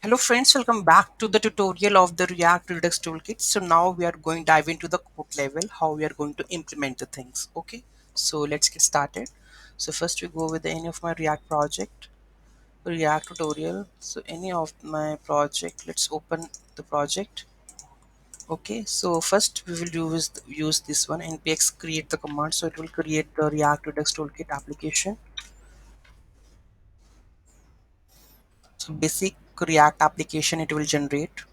Hello friends, welcome back to the tutorial of the React Redux Toolkit. So now we are going to dive into the code level, how we are going to implement the things. Okay, so let's get started. So first we go with any of my React project, React tutorial. So any of my project, let's open the project. Okay, so first we will use this one npx create the command. So it will create the React Redux Toolkit application. So basic React application it will generate.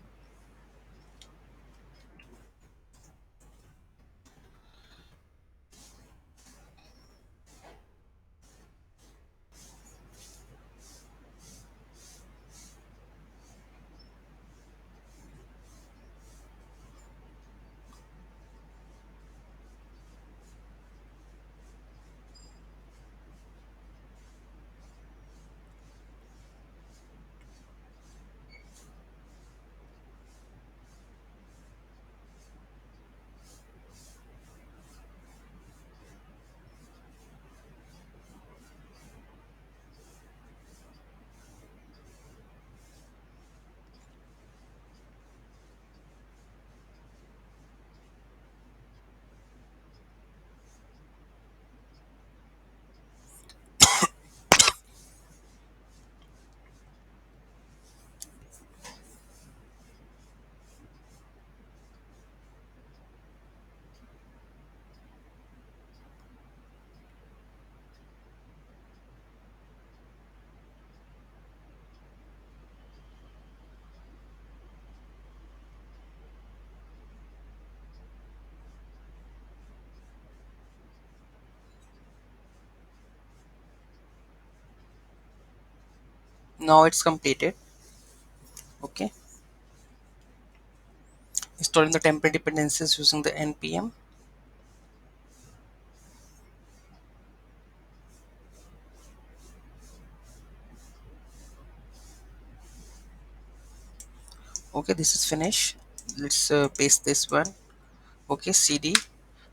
Now it's completed. Okay, installing the template dependencies using the npm. Okay, this is finished. Let's paste this one. Okay, cd,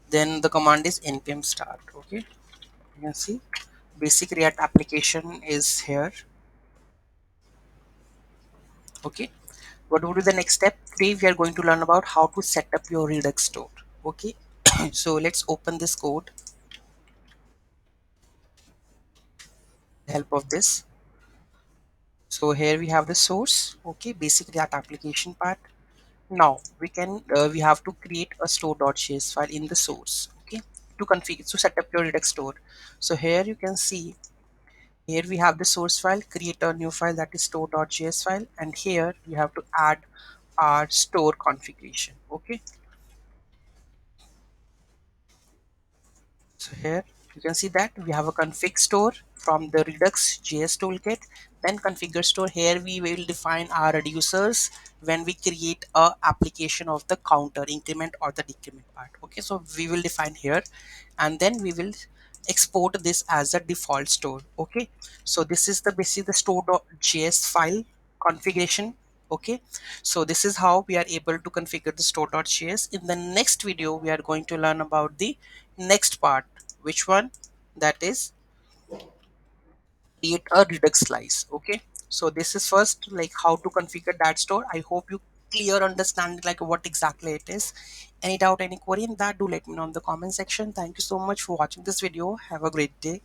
then the command is npm start. Okay, you can see basic React application is here. Okay, what would be the next step? Today we are going to learn about how to set up your Redux store. Okay, so let's open this code with the help of this. So here we have the source. Okay, basic React application part. Now we have to create a store.js file in the source. Okay, to configure to set up your Redux store. So here you can see, here we have the source file, create a new file that is store.js file, and here we have to add our store configuration. Okay, so here you can see that we have a config store from the Redux JS toolkit, then configure store. Here we will define our reducers when we create a application of the counter increment or the decrement part. Okay, so we will define here, and then we will export this as a default store. Okay, so this is the basically the store.js file configuration. Okay, so this is how we are able to configure the store.js. In the next video we are going to learn about the next part, which one, that is create a Redux slice. Okay, so this is first like how to configure that store. I hope you clear understand like what exactly it is. Any doubt, any query in that, do let me know in the comment section. Thank you so much for watching this video. Have a great day.